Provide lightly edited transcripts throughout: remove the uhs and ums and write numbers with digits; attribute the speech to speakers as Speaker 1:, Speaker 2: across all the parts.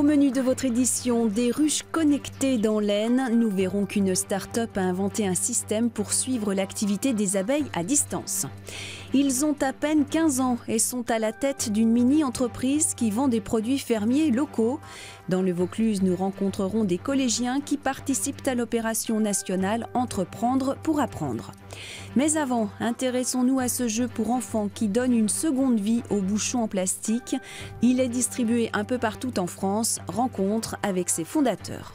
Speaker 1: Au menu de votre édition, des ruches connectées dans l'Aisne, nous verrons qu'une start-up a inventé un système pour suivre l'activité des abeilles à distance. Ils ont à peine 15 ans et sont à la tête d'une mini-entreprise qui vend des produits fermiers locaux. Dans le Vaucluse, nous rencontrerons des collégiens qui participent à l'opération nationale Entreprendre pour apprendre. Mais avant, intéressons-nous à ce jeu pour enfants qui donne une seconde vie aux bouchons en plastique. Il est distribué un peu partout en France. Rencontre avec ses fondateurs.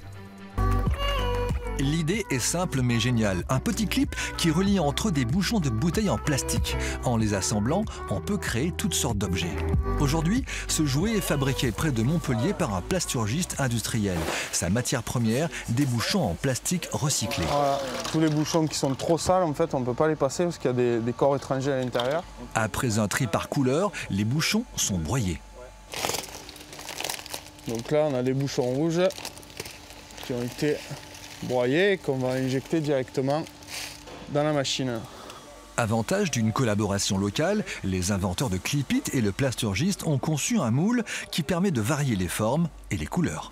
Speaker 2: L'idée est simple mais géniale. Un petit clip qui relie entre eux des bouchons de bouteilles en plastique. En les assemblant, on peut créer toutes sortes d'objets. Aujourd'hui, ce jouet est fabriqué près de Montpellier par un plasturgiste industriel. Sa matière première, des bouchons en plastique recyclés.
Speaker 3: Voilà. Tous les bouchons qui sont trop sales, en fait, on ne peut pas les passer parce qu'il y a des corps étrangers à l'intérieur.
Speaker 2: Après un tri par couleur, les bouchons sont broyés.
Speaker 3: Donc là, on a des bouchons rouges qui ont été broyés et qu'on va injecter directement dans la machine.
Speaker 2: Avantage d'une collaboration locale, les inventeurs de Clip-It et le plasturgiste ont conçu un moule qui permet de varier les formes et les couleurs.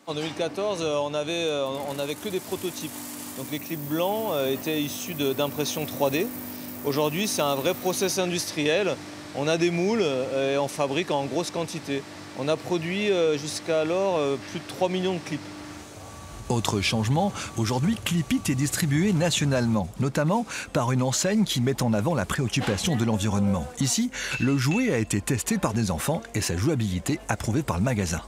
Speaker 4: En 2014, on avait que des prototypes. Donc les clips blancs étaient issus d'impression 3D. Aujourd'hui, c'est un vrai process industriel. On a des moules et on fabrique en grosse quantité. On a produit jusqu'alors plus de 3 millions de clips.
Speaker 2: Autre changement, aujourd'hui Clip-It est distribué nationalement, notamment par une enseigne qui met en avant la préoccupation de l'environnement. Ici, le jouet a été testé par des enfants et sa jouabilité approuvée par le magasin.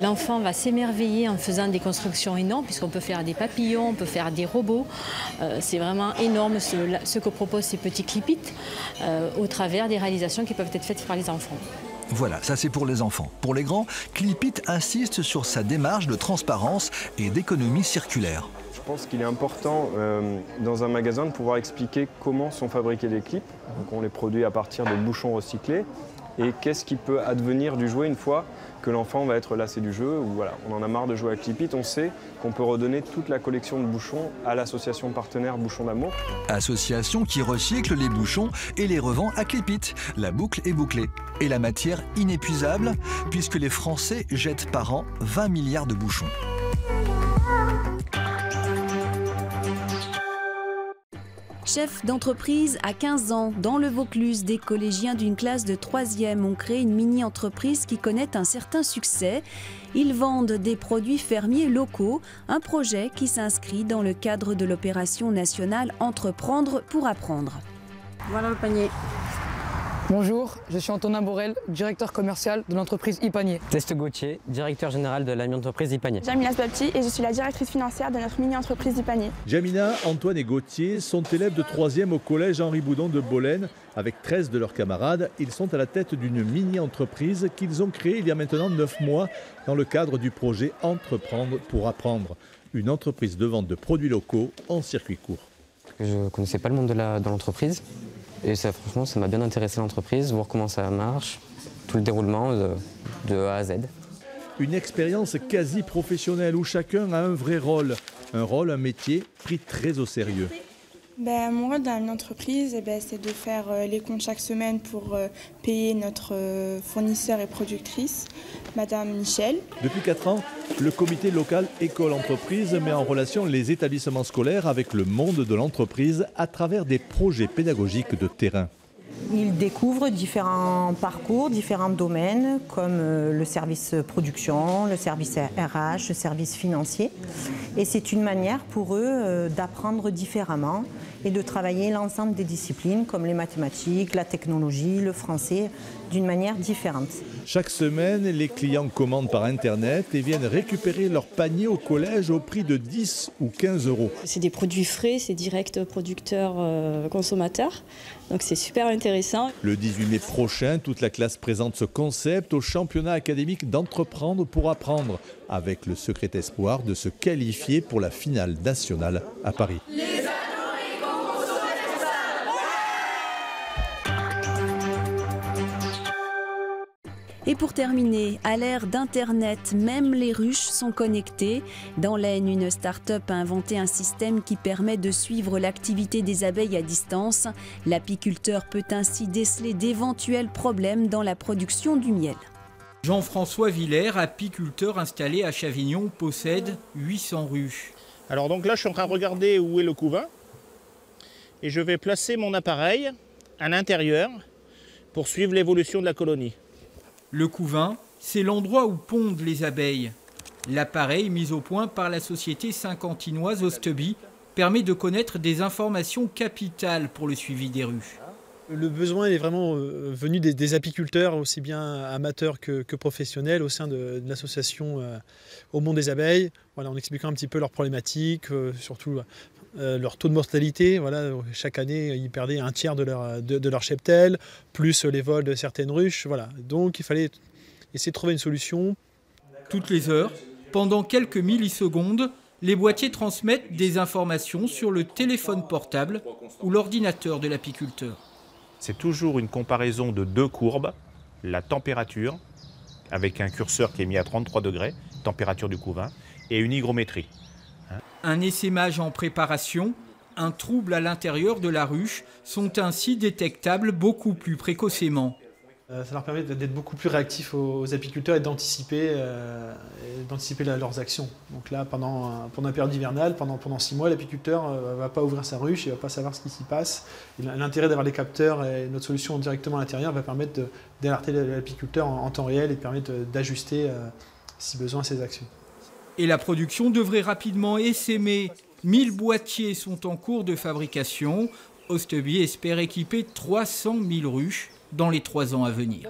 Speaker 5: L'enfant va s'émerveiller en faisant des constructions énormes, puisqu'on peut faire des papillons, on peut faire des robots. C'est vraiment énorme ce que proposent ces petits Clip-It au travers des réalisations qui peuvent être faites par les enfants.
Speaker 2: Voilà, ça c'est pour les enfants. Pour les grands, Clip-It insiste sur sa démarche de transparence et d'économie circulaire.
Speaker 6: Je pense qu'il est important dans un magasin de pouvoir expliquer comment sont fabriqués les clips. Donc on les produit à partir de bouchons recyclés. Et qu'est-ce qui peut advenir du jouet une fois que l'enfant va être lassé du jeu ou voilà, on en a marre de jouer à Clip-It. On sait qu'on peut redonner toute la collection de bouchons à l'association partenaire Bouchons d'Amour.
Speaker 2: Association qui recycle les bouchons et les revend à Clip-It. La boucle est bouclée. Et la matière inépuisable, puisque les Français jettent par an 20 milliards de bouchons.
Speaker 1: Chef d'entreprise à 15 ans, dans le Vaucluse, des collégiens d'une classe de 3e ont créé une mini-entreprise qui connaît un certain succès. Ils vendent des produits fermiers locaux, un projet qui s'inscrit dans le cadre de l'opération nationale Entreprendre pour apprendre.
Speaker 7: Voilà le panier. Bonjour, je suis Antonin Borel, directeur commercial de l'entreprise Ipanier.
Speaker 8: Teste Gauthier, directeur général de la mini-entreprise Ipanier.
Speaker 9: Jamina Sbabti et je suis la directrice financière de notre mini-entreprise Ipanier.
Speaker 10: Jamina, Antoine et Gauthier sont élèves de 3e au collège Henri Boudon de Bolène. Avec 13 de leurs camarades, ils sont à la tête d'une mini-entreprise qu'ils ont créée il y a maintenant 9 mois dans le cadre du projet Entreprendre pour apprendre. Une entreprise de vente de produits locaux en circuit court.
Speaker 8: Je ne connaissais pas le monde de l'entreprise. Et ça, franchement, ça m'a bien intéressé l'entreprise, voir comment ça marche, tout le déroulement de A à Z.
Speaker 10: Une expérience quasi professionnelle où chacun a un vrai rôle. Un métier pris très au sérieux.
Speaker 9: Mon rôle dans une entreprise, c'est de faire les comptes chaque semaine pour payer notre fournisseur et productrice, Madame Michel.
Speaker 10: Depuis 4 ans, le comité local école-entreprise met en relation les établissements scolaires avec le monde de l'entreprise à travers des projets pédagogiques de terrain.
Speaker 11: Ils découvrent différents parcours, différents domaines comme le service production, le service RH, le service financier. Et c'est une manière pour eux d'apprendre différemment et de travailler l'ensemble des disciplines comme les mathématiques, la technologie, le français, d'une manière différente.
Speaker 10: Chaque semaine, les clients commandent par Internet et viennent récupérer leur panier au collège au prix de 10 ou 15 €.
Speaker 12: C'est des produits frais, c'est direct producteur-consommateur. Donc c'est super intéressant.
Speaker 10: Le 18 mai prochain, toute la classe présente ce concept au championnat académique d'Entreprendre pour apprendre, avec le secret espoir de se qualifier pour la finale nationale à Paris.
Speaker 1: Et pour terminer, à l'ère d'Internet, même les ruches sont connectées. Dans l'Aisne, une start-up a inventé un système qui permet de suivre l'activité des abeilles à distance. L'apiculteur peut ainsi déceler d'éventuels problèmes dans la production du miel.
Speaker 13: Jean-François Villers, apiculteur installé à Chavignon, possède 800 ruches.
Speaker 14: Alors donc là, je suis en train de regarder où est le couvain et je vais placer mon appareil à l'intérieur pour suivre l'évolution de la colonie.
Speaker 13: Le couvain, c'est l'endroit où pondent les abeilles. L'appareil mis au point par la société saint-quentinoise Osteby permet de connaître des informations capitales pour le suivi des ruches.
Speaker 15: Le besoin est vraiment venu des apiculteurs, aussi bien amateurs que professionnels, au sein de l'association Au Monde des Abeilles, voilà, en expliquant un petit peu leurs problématiques, surtout leur taux de mortalité. Voilà, chaque année, ils perdaient un tiers de leur cheptel, plus les vols de certaines ruches. Voilà. Donc il fallait essayer de trouver une solution.
Speaker 13: Toutes les heures, pendant quelques millisecondes, les boîtiers transmettent des informations sur le téléphone portable ou l'ordinateur de l'apiculteur.
Speaker 14: C'est toujours une comparaison de deux courbes, la température, avec un curseur qui est mis à 33 degrés, température du couvain, et une hygrométrie.
Speaker 13: Un essaimage en préparation, un trouble à l'intérieur de la ruche sont ainsi détectables beaucoup plus précocement.
Speaker 15: Ça leur permet d'être beaucoup plus réactifs aux apiculteurs et d'anticiper leurs actions. Donc là, pendant la période hivernale, pendant 6 mois, l'apiculteur ne va pas ouvrir sa ruche, il ne va pas savoir ce qui s'y passe. L'intérêt d'avoir les capteurs et notre solution directement à l'intérieur va permettre d'alerter l'apiculteur en temps réel et permettre d'ajuster, si besoin, ses actions.
Speaker 13: Et la production devrait rapidement essaimer. 1000 boîtiers sont en cours de fabrication. Osteby espère équiper 300 000 ruches dans les 3 ans à venir.